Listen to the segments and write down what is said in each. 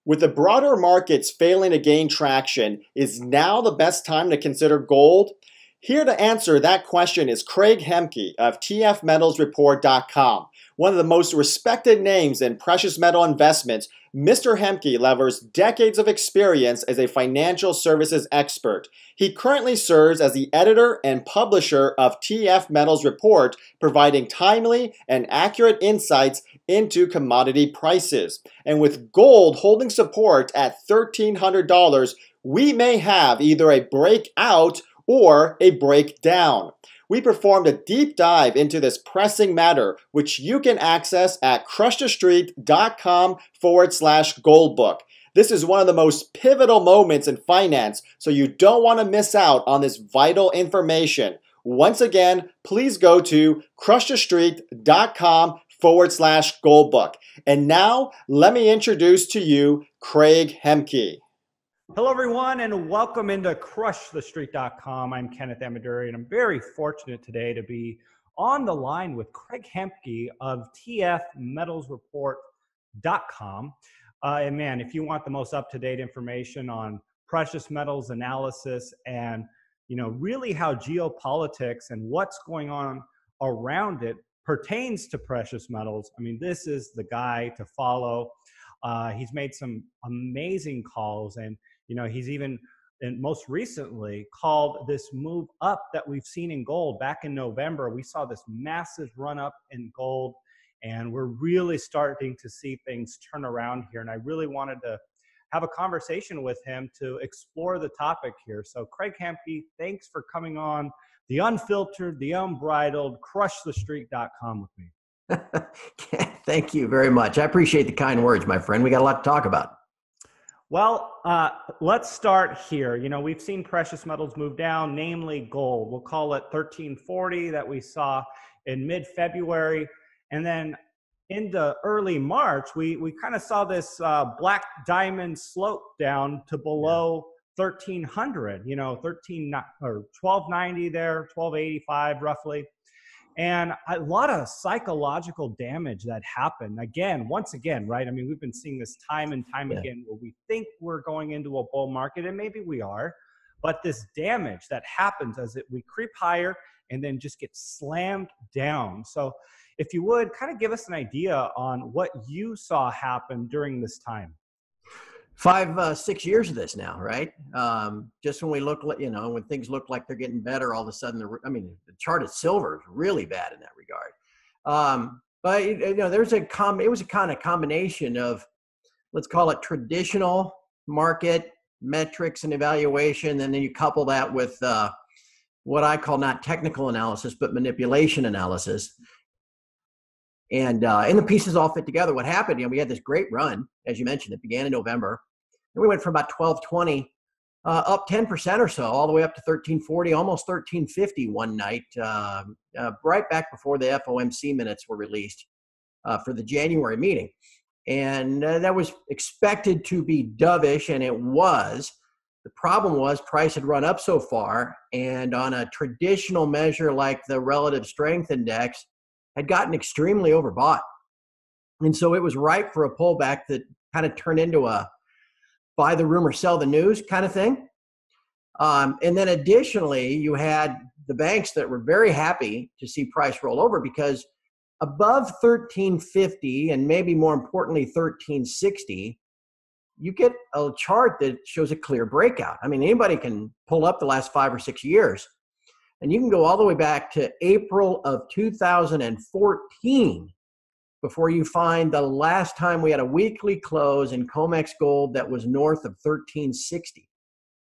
With the broader markets failing to gain traction, is now the best time to consider gold? Here to answer that question is Craig Hemke of tfmetalsreport.com. One of the most respected names in precious metal investments, Mr. Hemke levers decades of experience as a financial services expert. He currently serves as the editor and publisher of TF Metals Report, providing timely and accurate insights into commodity prices. And with gold holding support at $1,300, we may have either a breakout or a breakdown. We performed a deep dive into this pressing matter, which you can access at crushthestreet.com/goldbook. This is one of the most pivotal moments in finance, so you don't want to miss out on this vital information. Once again, please go to crushthestreet.com/goldbook. And now, let me introduce to you Craig Hemke. Hello, everyone, and welcome into crushthestreet.com. I'm Kenneth Amaduri, and I'm very fortunate today to be on the line with Craig Hemke of tfmetalsreport.com. And man, if you want the most up-to-date information on precious metals analysis and really how geopolitics and what's going on around it pertains to precious metals, I mean, this is the guy to follow. He's made some amazing calls, and he's even, and most recently, called this move up that we've seen in gold. Back in November, we saw this massive run up in gold, and we're really starting to see things turn around here. And I really wanted to have a conversation with him to explore the topic here. So Craig Hemke, thanks for coming on the unfiltered, the unbridled, crushthestreet.com with me. Thank you very much. I appreciate the kind words, my friend. We got a lot to talk about. Well, let's start here. We've seen precious metals move down, namely gold. We'll call it 1340 that we saw in mid-February. And then into early March, we kind of saw this black diamond slope down to below 1300, 1290 there, 1285 roughly. And a lot of psychological damage that happened. Once again, right? I mean, we've been seeing this time and time again where we think we're going into a bull market, and maybe we are, but this damage that happens as we creep higher and then just get slammed down. So if you would, kind of give us an idea on what you saw happen during this time. 5-6 years of this now, right? Just when we look, when things look like they're getting better, all of a sudden, the chart of silver is really bad in that regard. But it was a kind of combination of, let's call it traditional market metrics and evaluation, and then you couple that with what I call not technical analysis, but manipulation analysis. And the pieces all fit together. What happened, we had this great run, as you mentioned, it began in November. And we went from about 1220 up 10% or so, all the way up to 1340, almost 1350 one night, right back before the FOMC minutes were released for the January meeting. And that was expected to be dovish, and it was. The problem was price had run up so far, and on a traditional measure like the relative strength index, had gotten extremely overbought. And so it was ripe for a pullback that kind of turned into a buy the rumor, sell the news kind of thing. And then additionally, you had the banks that were very happy to see price roll over, because above 1350 and maybe more importantly 1360, you get a chart that shows a clear breakout. I mean, anybody can pull up the last 5 or 6 years, and you can go all the way back to April of 2014 before you find the last time we had a weekly close in COMEX gold that was north of 1360.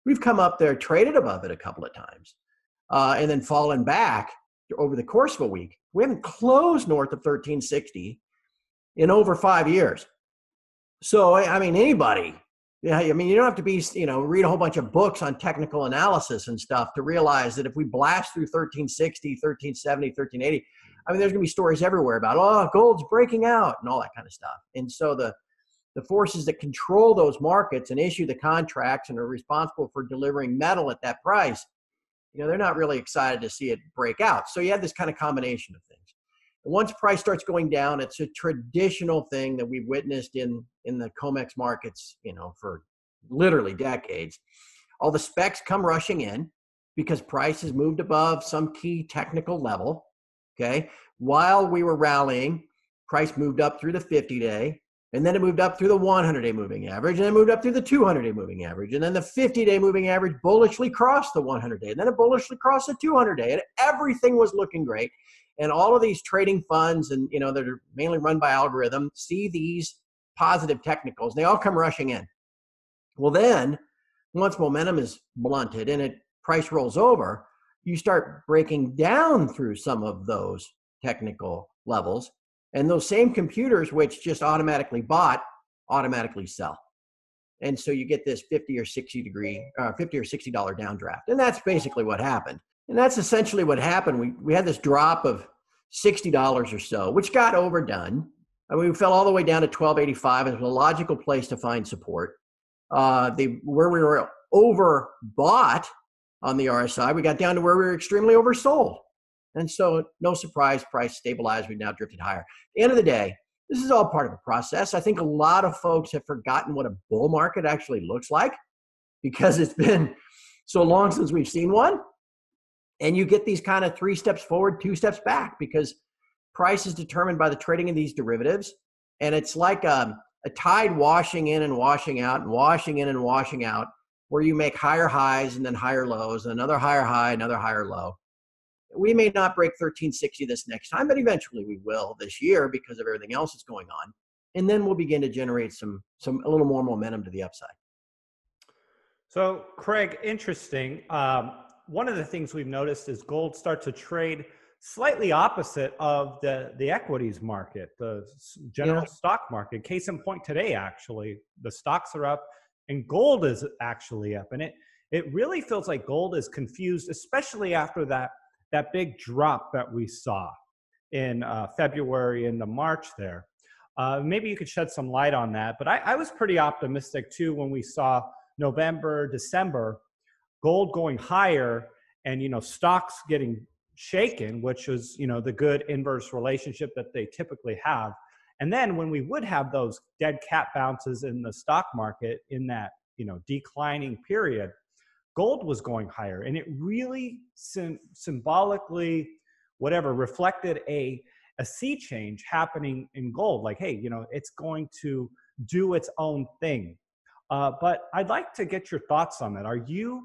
We've come up there, traded above it a couple of times, and then fallen back over the course of a week. We haven't closed north of 1360 in over 5 years. So, I mean, anybody, you don't have to be, read a whole bunch of books on technical analysis and stuff to realize that if we blast through 1360, 1370, 1380, there's going to be stories everywhere about, gold's breaking out and all that kind of stuff. And so the forces that control those markets and issue the contracts and are responsible for delivering metal at that price, they're not really excited to see it break out. So you have this kind of combination of things. Once price starts going down, it's a traditional thing that we've witnessed in the COMEX markets, for literally decades. All the specs come rushing in because price has moved above some key technical level. Okay. While we were rallying, price moved up through the 50-day, and then it moved up through the 100-day moving average, and then it moved up through the 200-day moving average, and then the 50-day moving average bullishly crossed the 100-day, and then it bullishly crossed the 200-day, and everything was looking great. And all of these trading funds, and that are mainly run by algorithm, see these positive technicals. They all come rushing in. Well, then once momentum is blunted and price rolls over, you start breaking down through some of those technical levels, and those same computers which just automatically bought automatically sell. And so you get this 50 or $60 downdraft. And that's basically what happened. And that's essentially what happened. We had this drop of $60 or so, which got overdone. I mean, we fell all the way down to $12.85. It was a logical place to find support. Where we were overbought on the RSI, we got down to where we were extremely oversold. And so no surprise, price stabilized. We've now drifted higher. At the end of the day, this is all part of a process. I think a lot of folks have forgotten what a bull market actually looks like because it's been so long since we've seen one. And you get these kind of 3 steps forward, 2 steps back, because price is determined by the trading of these derivatives. And it's like a tide washing in and washing out and washing in and washing out, where you make higher highs and then higher lows, and another higher high, another higher low. We may not break 1360 this next time, but eventually we will this year because of everything else that's going on. And then we'll begin to generate a little more momentum to the upside. So, Craig, interesting. One of the things we've noticed is gold start to trade slightly opposite of the equities market, the general stock market. Case in point today, actually, the stocks are up and gold is actually up. And it really feels like gold is confused, especially after that big drop that we saw in February into March there. Maybe you could shed some light on that. But I was pretty optimistic too when we saw November, December, gold going higher and, stocks getting shaken, which was, the good inverse relationship that they typically have. And then when we would have those dead cat bounces in the stock market in that, declining period, gold was going higher, and it really symbolically, reflected a sea change happening in gold. Like, hey, it's going to do its own thing. But I'd like to get your thoughts on that. Are you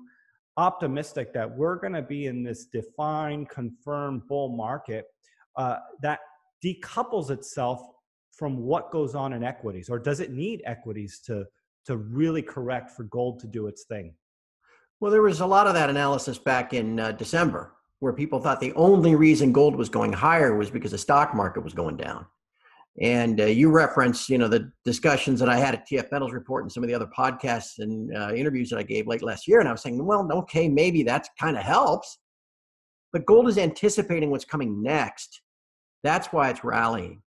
optimistic that we're going to be in this defined, confirmed bull market that decouples itself from what goes on in equities, or does it need equities to really correct for gold to do its thing? Well, there was a lot of that analysis back in December, where people thought the only reason gold was going higher was because the stock market was going down. And you referenced, the discussions that I had at TF Metals Report and some of the other podcasts and interviews that I gave late last year. And I was saying, well, okay, maybe that kind of helps. But gold is anticipating what's coming next. That's why it's rallying.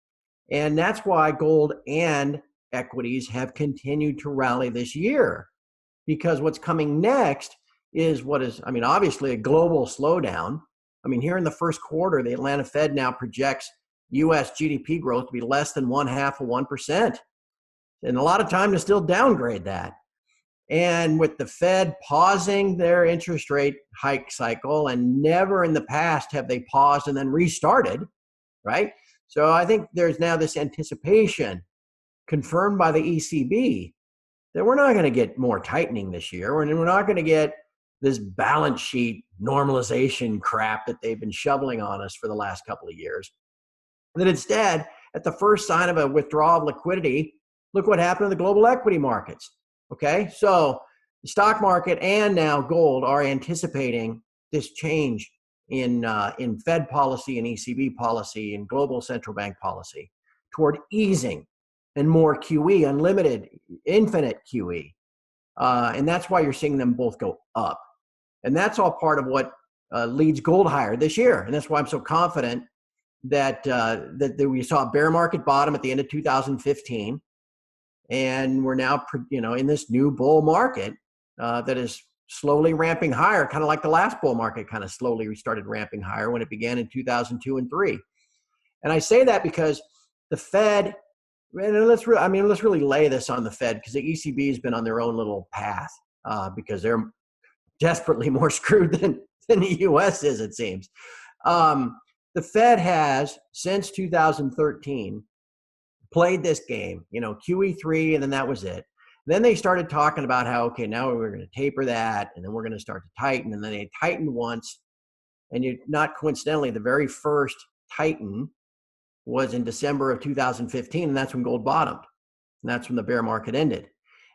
And that's why gold and equities have continued to rally this year. Because what's coming next is obviously a global slowdown. Here in the first quarter, the Atlanta Fed now projects U.S. GDP growth to be less than 0.5%. And a lot of time to still downgrade that. And with the Fed pausing their interest rate hike cycle, and never in the past have they paused and then restarted, right? So I think there's now this anticipation confirmed by the ECB that we're not going to get more tightening this year, and we're not going to get this balance sheet normalization crap that they've been shoveling on us for the last couple of years. That instead, at the first sign of a withdrawal of liquidity, look what happened to the global equity markets. Okay, so the stock market and now gold are anticipating this change in Fed policy and ECB policy and global central bank policy toward easing and more QE, unlimited, infinite QE. And that's why you're seeing them both go up. And that's all part of what leads gold higher this year. And that's why I'm so confident that we saw a bear market bottom at the end of 2015. And we're now, in this new bull market that is slowly ramping higher, kind of like the last bull market kind of slowly started ramping higher when it began in 2002 and 2003. And I say that because the Fed, and let's really lay this on the Fed, because the ECB has been on their own little path because they're desperately more screwed than the U.S. is, it seems. The Fed has, since 2013, played this game, QE3, and then that was it. Then they started talking about how, okay, now we're going to taper that, and then we're going to start to tighten, and then they tightened once, and not coincidentally, the very first tighten was in December of 2015, and that's when gold bottomed, and that's when the bear market ended.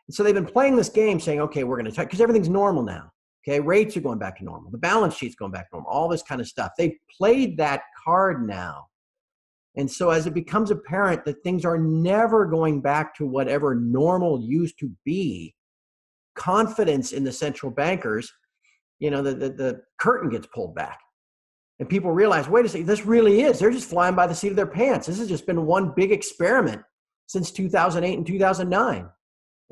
And so they've been playing this game saying, okay, we're going to tighten, because everything's normal now. Okay, rates are going back to normal. The balance sheet's going back to normal, all this kind of stuff. They've played that card now. And so as it becomes apparent that things are never going back to whatever normal used to be, confidence in the central bankers, the curtain gets pulled back. And people realize, wait a second, this really is. They're just flying by the seat of their pants. This has just been one big experiment since 2008 and 2009.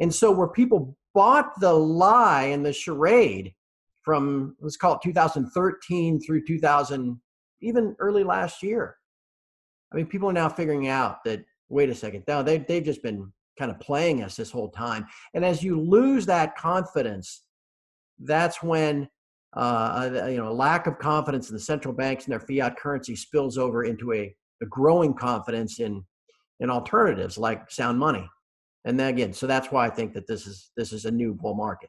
And so where people bought the lie and the charade from, let's call it 2013 through 2000, even early last year, I mean, people are now figuring out that, wait a second, now they've just been kind of playing us this whole time. And as you lose that confidence, that's when a lack of confidence in the central banks and their fiat currency spills over into a growing confidence in alternatives like sound money. And then again, so that's why I think that this is a new bull market.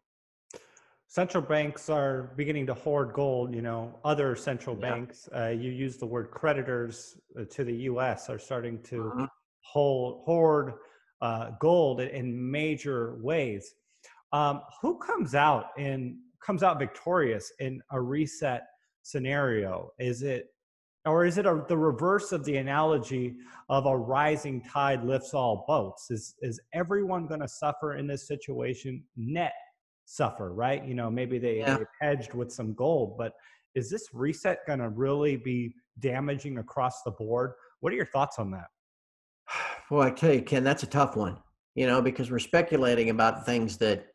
Central banks are beginning to hoard gold. Other central banks, you use the word creditors to the U.S. are starting to hoard gold in major ways. Who comes out victorious in a reset scenario? Is it the reverse of the analogy of a rising tide lifts all boats? Is everyone going to suffer in this situation? Net suffer, right? Maybe they hedged with some gold, but is this reset going to really be damaging across the board? What are your thoughts on that? Well, I tell you, Ken, that's a tough one, because we're speculating about things that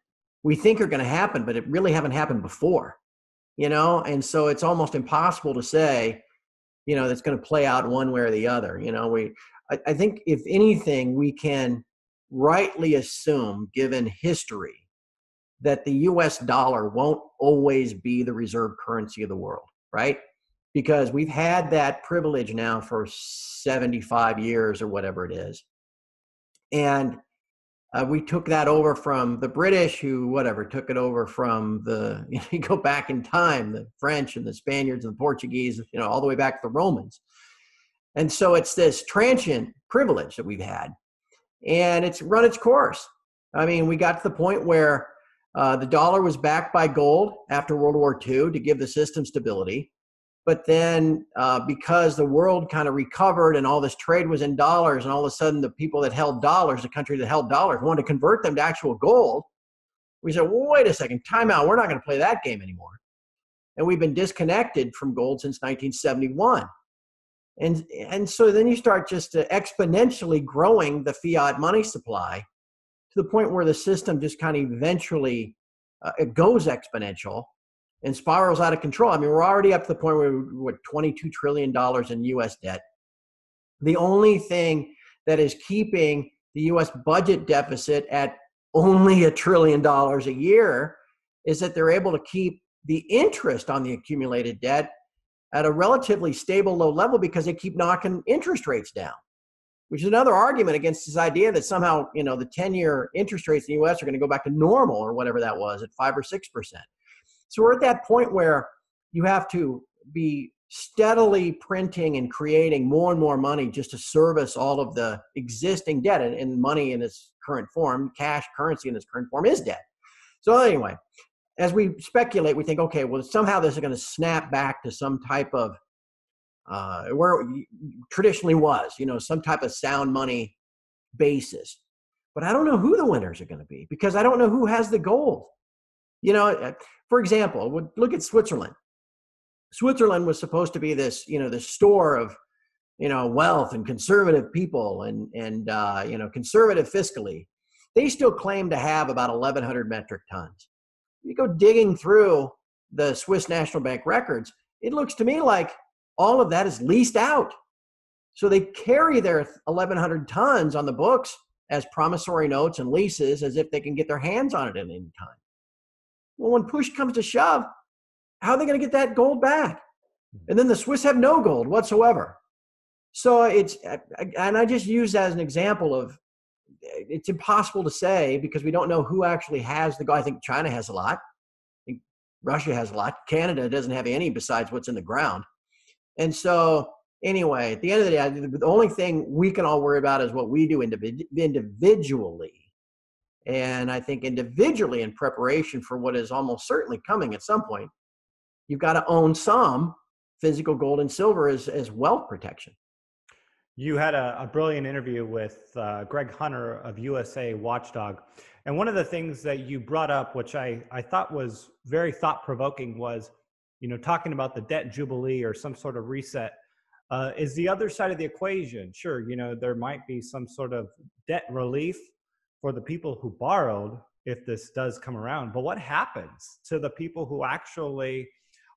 we think are going to happen, but it really haven't happened before, and so it's almost impossible to say, that's going to play out one way or the other. I think if anything, we can rightly assume, given history, that the US dollar won't always be the reserve currency of the world, right? Because we've had that privilege now for 75 years or whatever it is. And we took that over from the British, who took it over from you go back in time, the French and the Spaniards and the Portuguese, all the way back to the Romans. And so it's this transient privilege that we've had, and it's run its course. I mean, we got to the point where the dollar was backed by gold after World War II to give the system stability. But then because the world kind of recovered and all this trade was in dollars, and all of a sudden the people that held dollars, the country that held dollars, wanted to convert them to actual gold, we said, well, wait a second, time out. We're not going to play that game anymore. And we've been disconnected from gold since 1971. And so then you start just exponentially growing the fiat money supply to the point where the system just kind of eventually it goes exponential and spirals out of control. I mean, we're already up to the point where we're $22 trillion in U.S. debt. The only thing that is keeping the U.S. budget deficit at only $1 trillion a year is that they're able to keep the interest on the accumulated debt at a relatively stable low level because they keep knocking interest rates down, which is another argument against this idea that somehow, the 10-year interest rates in the U.S. are going to go back to normal or whatever that was at 5 or 6%. So we're at that point where you have to be steadily printing and creating more and more money just to service all of the existing debt, and money in its current form, cash currency in its current form is debt. So anyway, as we speculate, we think, okay, well, somehow this is going to snap back to some type of where it traditionally was, some type of sound money basis. But I don't know who the winners are going to be because I don't know who has the gold. For example, look at Switzerland. Switzerland was supposed to be this, this store of, wealth and conservative people and conservative fiscally. They still claim to have about 1,100 metric tons. You go digging through the Swiss National Bank records, it looks to me like all of that is leased out. So they carry their 1,100 tons on the books as promissory notes and leases as if they can get their hands on it at any time. Well, when push comes to shove, how are they going to get that gold back? And then the Swiss have no gold whatsoever. So and I just use that as an example of, it's impossible to say because we don't know who actually has the gold. I think China has a lot. I think Russia has a lot. Canada doesn't have any besides what's in the ground. And so anyway, at the end of the day, the only thing we can all worry about is what we do individually. And I think individually, in preparation for what is almost certainly coming at some point, you've got to own some physical gold and silver as wealth protection. You had a brilliant interview with Greg Hunter of USA Watchdog. And one of the things that you brought up, which I thought was very thought-provoking, was, talking about the debt jubilee or some sort of reset. Is the other side of the equation. Sure, there might be some sort of debt relief for the people who borrowed if this does come around. But what happens to the people who actually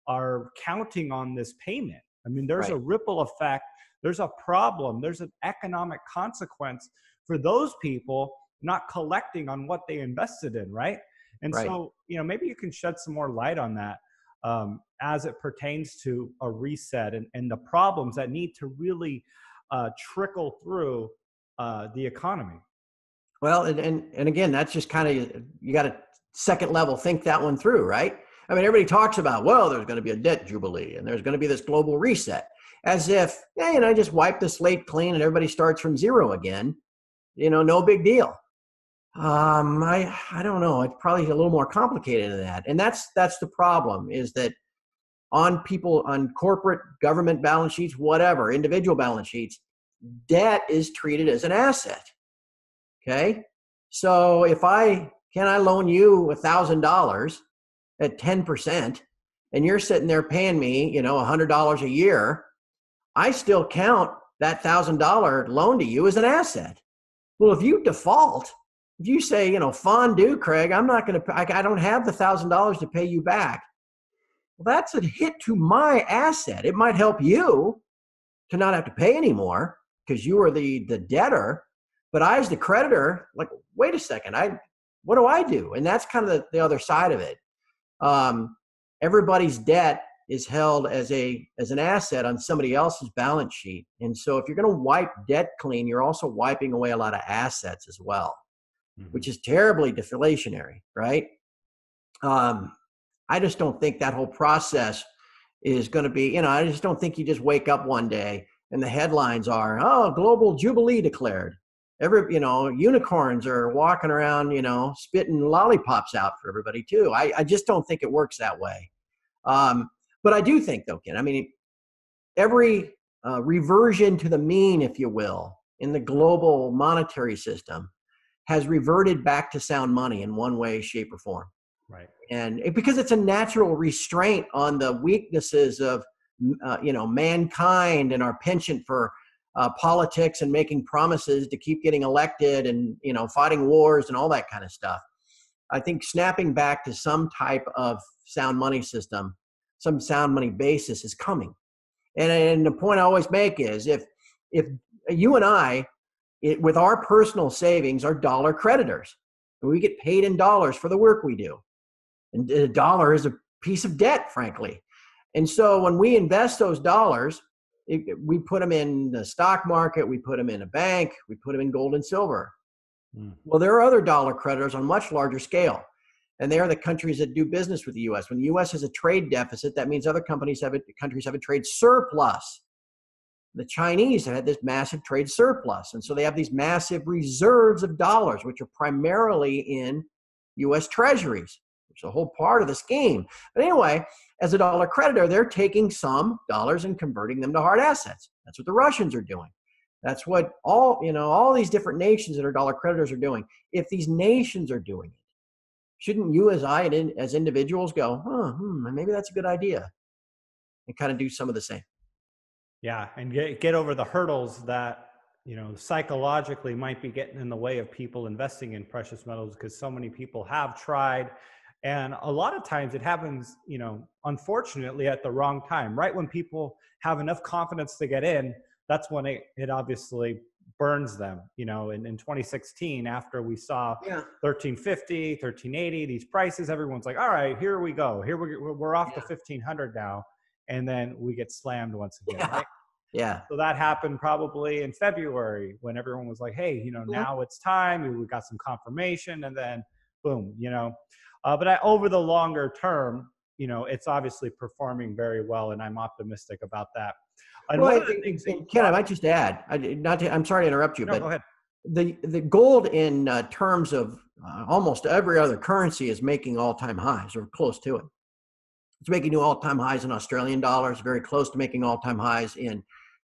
are counting on this payment? I mean, there's a ripple effect. There's a problem. There's an economic consequence for those people not collecting on what they invested in, right? And so, maybe you can shed some more light on that as it pertains to a reset and the problems that need to really trickle through the economy. Well, and again, that's just kind of, you got to second level think that one through, right? I mean, everybody talks about, well, there's going to be a debt jubilee and there's going to be this global reset, as if, just wipe the slate clean and everybody starts from zero again. No big deal. I don't know. It's probably a little more complicated than that. And that's the problem, is that on corporate, government balance sheets, whatever, individual balance sheets, debt is treated as an asset. Okay. So if I loan you $1,000 at 10%, and you're sitting there paying me, $100 a year, I still count that $1,000 loan to you as an asset. Well, if you default, if you say, fondue, Craig, I don't have the $1,000 to pay you back. Well, that's a hit to my asset. It might help you to not have to pay anymore because you are the debtor. But I, as the creditor, like, wait a second, what do I do? And that's kind of the other side of it. Everybody's debt is held as an asset on somebody else's balance sheet. And so if you're going to wipe debt clean, you're also wiping away a lot of assets as well, which is terribly deflationary, right? I just don't think that whole process is going to be, I just don't think you just wake up one day and the headlines are, oh, global jubilee declared. Unicorns are walking around, spitting lollipops out for everybody too. I just don't think it works that way. But I do think, though, Ken, every reversion to the mean, if you will, in the global monetary system has reverted back to sound money in one way, shape, or form. Right. And because it's a natural restraint on the weaknesses of, mankind and our penchant for politics and making promises to keep getting elected and, fighting wars and all that kind of stuff. I think snapping back to some type of sound money system, some sound money basis is coming. And the point I always make is if you and I, with our personal savings, are dollar creditors, and we get paid in dollars for the work we do. And a dollar is a piece of debt, frankly. And so when we invest those dollars, we put them in the stock market, we put them in a bank, we put them in gold and silver. Well, there are other dollar creditors on much larger scale. And they are the countries that do business with the U.S. When the U.S. has a trade deficit, that means other countries have a trade surplus. The Chinese have had this massive trade surplus. And so they have these massive reserves of dollars, which are primarily in U.S. treasuries, which is a whole part of the scheme. But anyway, as a dollar creditor, they're taking some dollars and converting them to hard assets. That's what the Russians are doing. That's what all these different nations that are dollar creditors are doing. If these nations are doing it, shouldn't you as individuals go, maybe that's a good idea, and kind of do some of the same? Yeah, and get over the hurdles that, psychologically might be getting in the way of people investing in precious metals, because so many people have tried. And a lot of times it happens, unfortunately at the wrong time, right when people have enough confidence to get in, that's when it obviously burns them. In 2016, after we saw 1350, 1380, these prices, everyone's like, all right, here we go. Here we're off to 1500 now. And then we get slammed once again, right? Yeah. So that happened probably in February when everyone was like, hey, now it's time. We got some confirmation, and then boom, but over the longer term, it's obviously performing very well, and I'm optimistic about that. And one of the things Ken, I might just add, I'm sorry to interrupt you, no, but go ahead. The gold in terms of almost every other currency is making all-time highs or close to it. It's making new all-time highs in Australian dollars, very close to making all-time highs in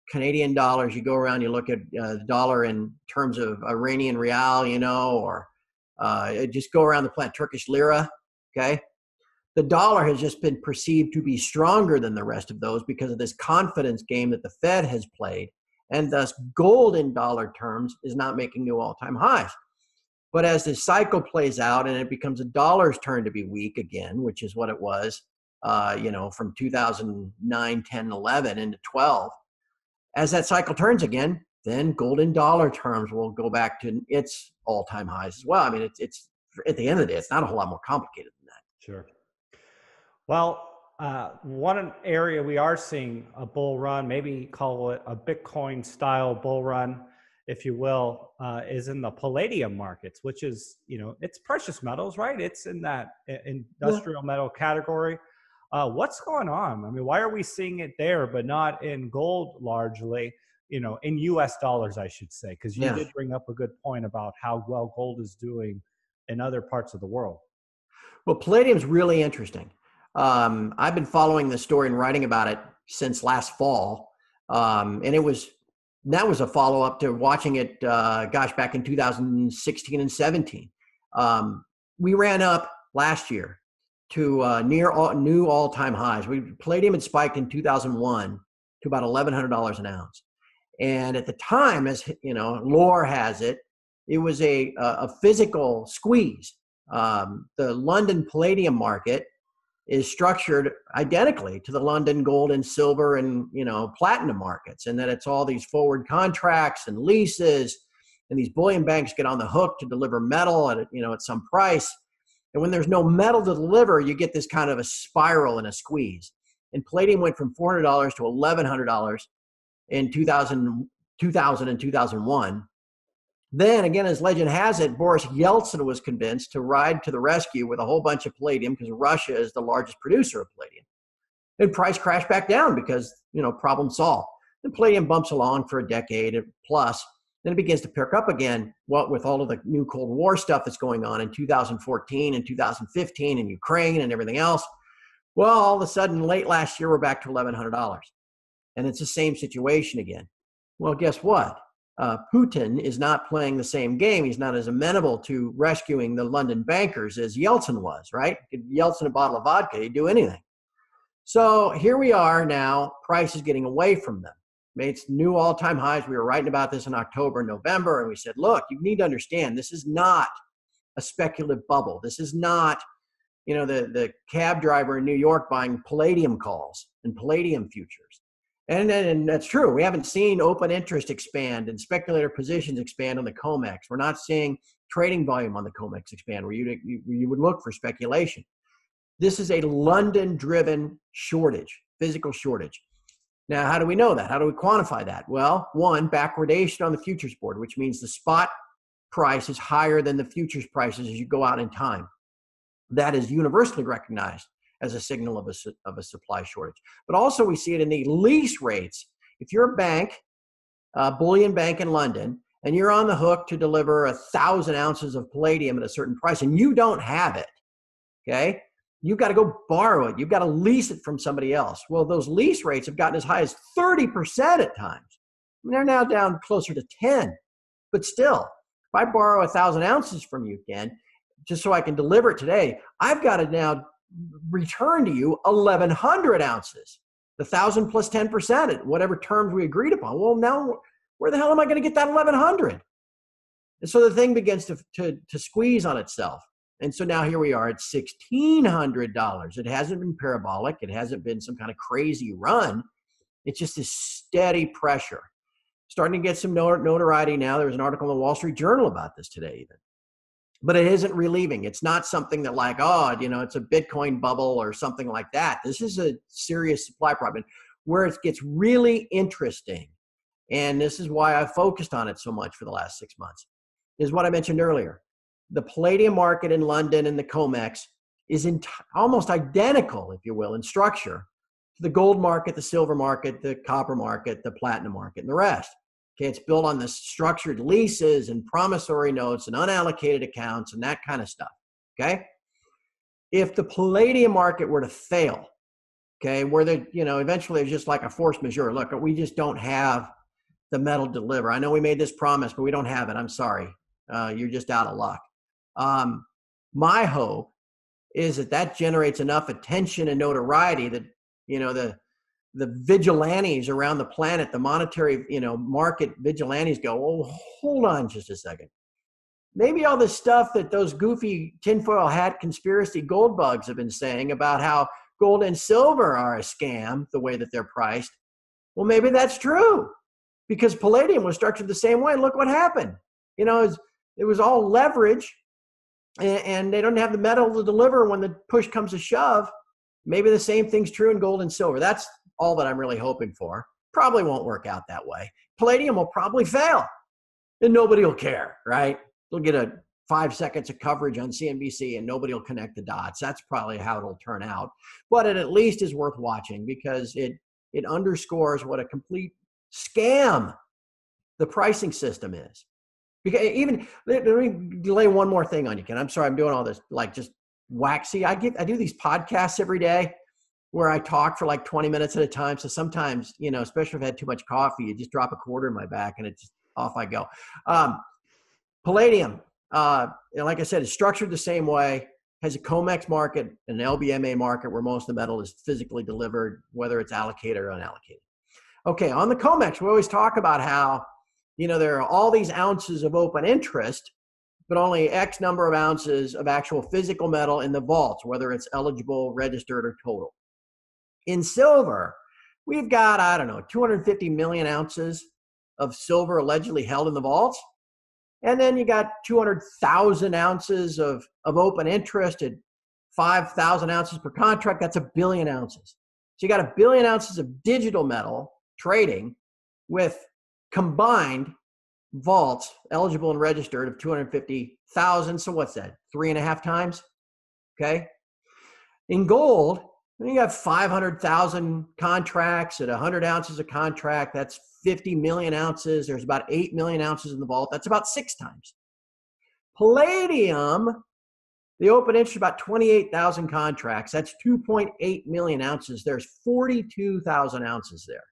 Canadian dollars. You go around, you look at the dollar in terms of Iranian rial, or just go around the planet, Turkish lira, okay? The dollar has just been perceived to be stronger than the rest of those because of this confidence game that the Fed has played, and thus gold in dollar terms is not making new all-time highs. But as this cycle plays out and it becomes a dollar's turn to be weak again, which is what it was, from 2009, 10, 11 into 12, as that cycle turns again, then gold in dollar terms will go back to its all-time highs as well. I mean, it's at the end of the day, it's not a whole lot more complicated than that. Sure. Well, one area we are seeing a bull run, maybe call it a Bitcoin style bull run, if you will, is in the palladium markets, which is, it's precious metals, right? It's in that industrial metal category. What's going on? I mean, why are we seeing it there, but not in gold largely, in US dollars, I should say, because you did bring up a good point about how well gold is doing in other parts of the world. Well, palladium's really interesting. I've been following this story and writing about it since last fall. And that was a follow-up to watching it, back in 2016 and 17. We ran up last year to near new all-time highs. Palladium had spiked in 2001 to about $1,100 an ounce. And at the time, as lore has it, it was a physical squeeze. The London palladium market is structured identically to the London gold and silver and platinum markets, and that it's all these forward contracts and leases, and these bullion banks get on the hook to deliver metal at some price. And when there's no metal to deliver, you get this kind of a spiral and a squeeze. And palladium went from $400 to $1,100 in 2000 and 2001. Then again, as legend has it, Boris Yeltsin was convinced to ride to the rescue with a whole bunch of palladium because Russia is the largest producer of palladium. And price crashed back down because, problem solved. The palladium bumps along for a decade plus. Then it begins to pick up again, with all of the new Cold War stuff that's going on in 2014 and 2015 in Ukraine and everything else. Well, all of a sudden, late last year, we're back to $1,100. And it's the same situation again. Well, guess what? Putin is not playing the same game. He's not as amenable to rescuing the London bankers as Yeltsin was, right? Give Yeltsin a bottle of vodka, he'd do anything. So here we are now, price is getting away from them. Made new all-time highs. We were writing about this in October, November, and we said, look, you need to understand, this is not a speculative bubble. This is not, the cab driver in New York buying palladium calls and palladium futures. And that's true. We haven't seen open interest expand and speculator positions expand on the COMEX. We're not seeing trading volume on the COMEX expand where you would look for speculation. This is a London-driven shortage, physical shortage. Now, how do we know that? How do we quantify that? Well, one, backwardation on the futures board, which means the spot price is higher than the futures prices as you go out in time. That is universally recognized as a signal of a supply shortage. But also we see it in the lease rates. If you're a bank, a bullion bank in London, and you're on the hook to deliver 1,000 ounces of palladium at a certain price, and you don't have it, okay? You've got to go borrow it. You've got to lease it from somebody else. Well, those lease rates have gotten as high as 30% at times. And they're now down closer to 10. But still, if I borrow 1,000 ounces from you, Ken, just so I can deliver it today, I've got to now return to you 1,100 ounces, the 1,000 plus 10% at whatever terms we agreed upon. Well, now where the hell am I going to get that 1,100? And so the thing begins to squeeze on itself. And so now here we are at $1,600. It hasn't been parabolic. It hasn't been some kind of crazy run. It's just this steady pressure. Starting to get some notoriety now. There was an article in the Wall Street Journal about this today even. But it isn't relieving. It's not something that like, oh, it's a Bitcoin bubble or something like that. This is a serious supply problem. Where it gets really interesting, and this is why I focused on it so much for the last 6 months, is what I mentioned earlier. The Palladium market in London and the COMEX is almost identical, if you will, in structure to the gold market, the silver market, the copper market, the platinum market, and the rest. Okay, it's built on the structured leases and promissory notes and unallocated accounts and that kind of stuff. Okay, if the Palladium market were to fail, okay, where eventually it's just like a force majeure. Look, we just don't have the metal to deliver. I know we made this promise, but we don't have it. I'm sorry. You're just out of luck. My hope is that generates enough attention and notoriety that, the vigilantes around the planet, the monetary, market vigilantes go, oh, hold on just a second. Maybe all this stuff that those goofy tinfoil hat conspiracy gold bugs have been saying about how gold and silver are a scam, the way that they're priced. Well, maybe that's true because Palladium was structured the same way. Look what happened. It was all leverage and they don't have the metal to deliver when the push comes to shove. Maybe the same thing's true in gold and silver. That's all that I'm really hoping for. Probably won't work out that way. Palladium will probably fail and nobody will care, right? They'll get 5 seconds of coverage on CNBC and nobody will connect the dots. That's probably how it'll turn out. But it at least is worth watching because it underscores what a complete scam the pricing system is. Because even, let me lay one more thing on you, Ken. I'm sorry, I'm doing all this like just waxy. I do these podcasts every day where I talk for like 20 minutes at a time. So sometimes, especially if I've had too much coffee, you just drop a quarter in my back and it's off I go. Palladium, like I said, is structured the same way, has a COMEX market, an LBMA market where most of the metal is physically delivered, whether it's allocated or unallocated. Okay, on the COMEX, we always talk about how, there are all these ounces of open interest, but only X number of ounces of actual physical metal in the vaults, whether it's eligible, registered, or total. In silver, we've got, 250 million ounces of silver allegedly held in the vaults. And then you got 200,000 ounces of open interest at 5,000 ounces per contract. That's 1 billion ounces. So you got 1 billion ounces of digital metal trading with combined vaults eligible and registered of 250,000. So what's that? 3.5 times? Okay. In gold, you got 500,000 contracts at 100 ounces a contract. That's 50 million ounces. There's about 8 million ounces in the vault. That's about 6 times. Palladium, the open interest about 28,000 contracts. That's 2.8 million ounces. There's 42,000 ounces there.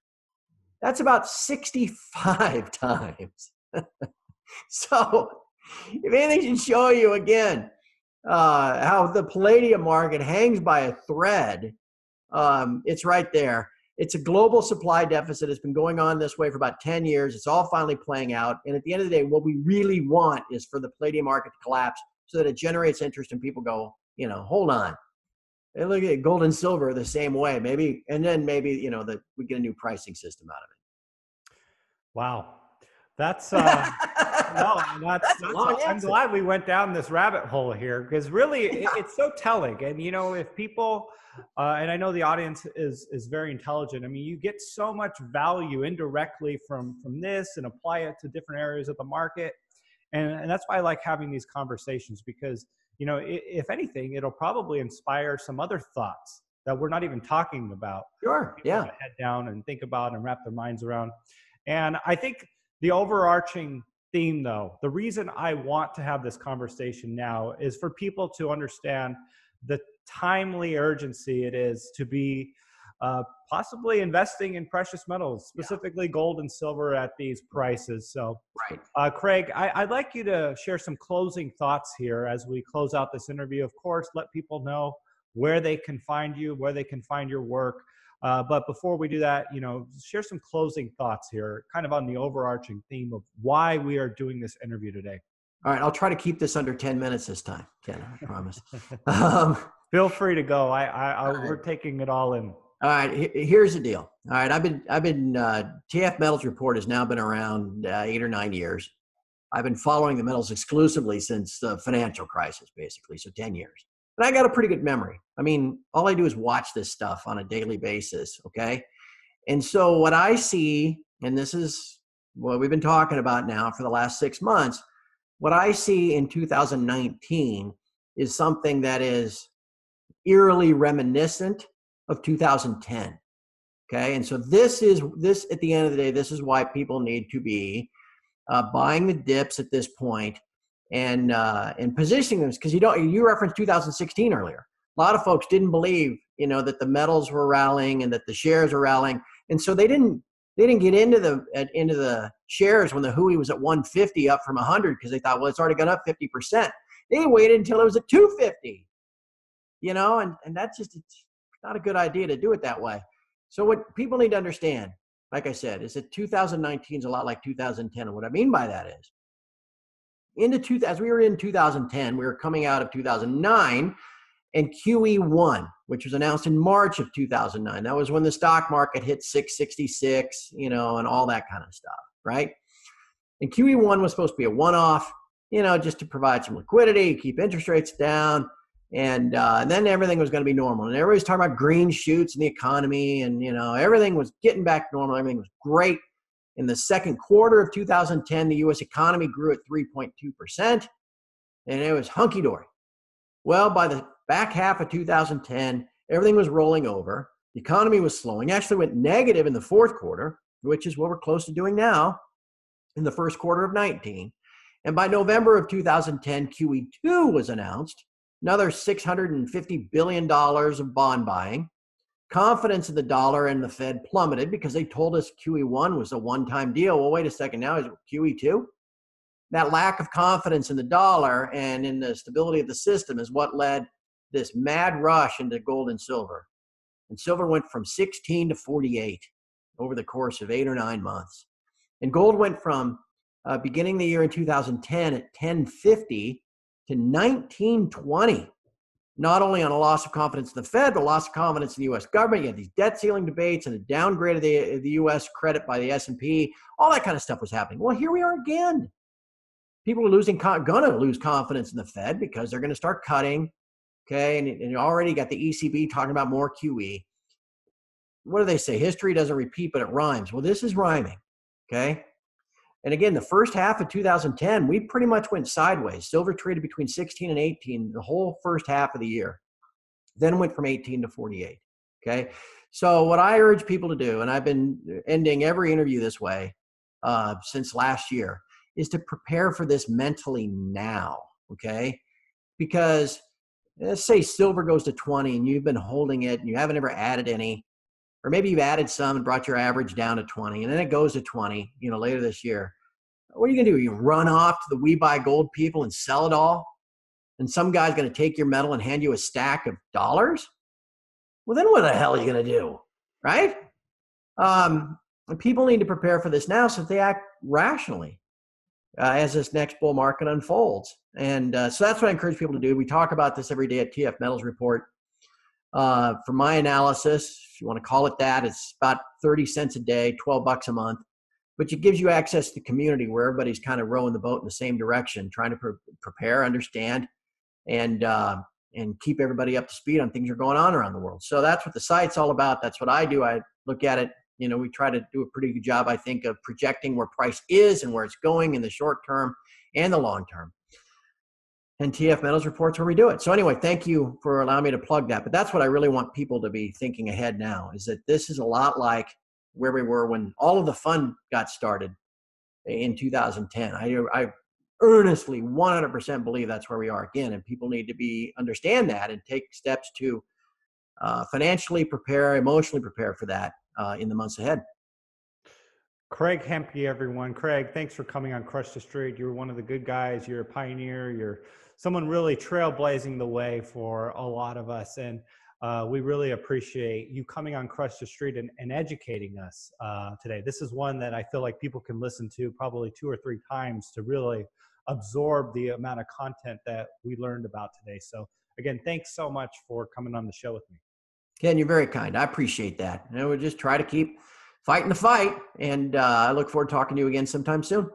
That's about 65 times. So if anything should show you again how the Palladium market hangs by a thread, it's right there. It's a global supply deficit. It's been going on this way for about 10 years. It's all finally playing out. And at the end of the day, what we really want is for the Palladium market to collapse so that it generates interest and people go, hold on. And look at gold and silver the same way. Maybe, and then maybe, that we get a new pricing system out of it. Wow. That's I'm glad we went down this rabbit hole here because really it's so telling. And, if people, and I know the audience is very intelligent. I mean, you get so much value indirectly from this and apply it to different areas of the market. And that's why I like having these conversations because, if anything, it'll probably inspire some other thoughts that we're not even talking about. Sure. Yeah. Head down and think about and wrap their minds around. And I think the overarching theme, though, the reason I want to have this conversation now is for people to understand the timely urgency it is to be possibly investing in precious metals, specifically gold and silver at these prices. So, right. Craig, I'd like you to share some closing thoughts here as we close out this interview. Of course, let people know where they can find you, where they can find your work. But before we do that, share some closing thoughts here, kind of on the overarching theme of why we are doing this interview today. All right, I'll try to keep this under 10 minutes this time, Ken, I promise. Feel free to go. We're taking it all in. All right, here's the deal. All right, TF Metals Report has now been around 8 or 9 years. I've been following the metals exclusively since the financial crisis, basically, so 10 years. And I got a pretty good memory. I mean, all I do is watch this stuff on a daily basis, okay? And so what I see, and this is what we've been talking about now for the last 6 months, what I see in 2019 is something that is eerily reminiscent of 2010. Okay. And so this at the end of the day, this is why people need to be buying the dips at this point and positioning them, because you referenced 2016 earlier. A lot of folks didn't believe, that the metals were rallying and that the shares were rallying. And so they didn't get into the shares when the Hui was at 150 up from 100, because they thought, well, it's already gone up 50%. They waited until it was at 250, and that's just, it's not a good idea to do it that way. So what people need to understand, like I said, is that 2019 is a lot like 2010. And what I mean by that is, as we were in 2010, we were coming out of 2009, and QE1, which was announced in March of 2009. That was when the stock market hit 666, and all that kind of stuff, right? And QE1 was supposed to be a one-off, just to provide some liquidity, keep interest rates down, and then everything was going to be normal. And everybody's talking about green shoots in the economy, and everything was getting back to normal. Everything was great. In the second quarter of 2010, the U.S. economy grew at 3.2%, and it was hunky-dory. Well, by the back half of 2010, everything was rolling over. The economy was slowing. Actually went negative in the fourth quarter, which is what we're close to doing now in the first quarter of 19. And by November of 2010, QE2 was announced. Another $650 billion of bond buying. Confidence in the dollar and the Fed plummeted because they told us QE1 was a one-time deal. Well, wait a second. Now is it QE2? That lack of confidence in the dollar and in the stability of the system is what led this mad rush into gold and silver. And silver went from 16 to 48 over the course of 8 or 9 months. And gold went from beginning the year in 2010 at 1050 to 1920. Not only on a loss of confidence in the Fed, but loss of confidence in the U.S. government. You had these debt ceiling debates and a downgrade of the U.S. credit by the S&P. All that kind of stuff was happening. Well, here we are again. People are going to lose confidence in the Fed because they're going to start cutting. Okay, and you already got the ECB talking about more QE. What do they say? History doesn't repeat, but it rhymes. Well, this is rhyming. Okay. And again, the first half of 2010, we pretty much went sideways. Silver traded between 16 and 18 the whole first half of the year. Then went from 18 to 48. Okay. So what I urge people to do, and I've been ending every interview this way since last year, is to prepare for this mentally now. Okay. Because let's say silver goes to 20 and you've been holding it and you haven't ever added any, or maybe you've added some and brought your average down to 20, and then it goes to 20, later this year. What are you going to do? You run off to the We Buy Gold people and sell it all? And some guy's going to take your metal and hand you a stack of dollars? Well, then what the hell are you going to do? Right? And people need to prepare for this now so that they act rationally as this next bull market unfolds. And so that's what I encourage people to do. We talk about this every day at TF Metals Report. For my analysis, if you want to call it that, it's about 30 cents a day, $12 a month. But it gives you access to the community where everybody's kind of rowing the boat in the same direction, trying to prepare, understand, and keep everybody up to speed on things that are going on around the world. So that's what the site's all about. That's what I do. I look at it. We try to do a pretty good job, I think, of projecting where price is and where it's going in the short term and the long term. And TF Metals Report's where we do it. So anyway, thank you for allowing me to plug that. But that's what I really want people to be thinking ahead now, is that this is a lot like where we were when all of the fun got started in 2010. I earnestly 100% believe that's where we are again. And people need to understand that and take steps to financially prepare, emotionally prepare for that in the months ahead. Craig Hemke, everyone. Craig, thanks for coming on Crush the Street. You're one of the good guys. You're a pioneer. You're someone really trailblazing the way for a lot of us. And we really appreciate you coming on Crush the Street and educating us today. This is one that I feel like people can listen to probably 2 or 3 times to really absorb the amount of content that we learned about today. So again, thanks so much for coming on the show with me. Ken, you're very kind. I appreciate that. And we'll just try to keep fighting the fight. And I look forward to talking to you again sometime soon.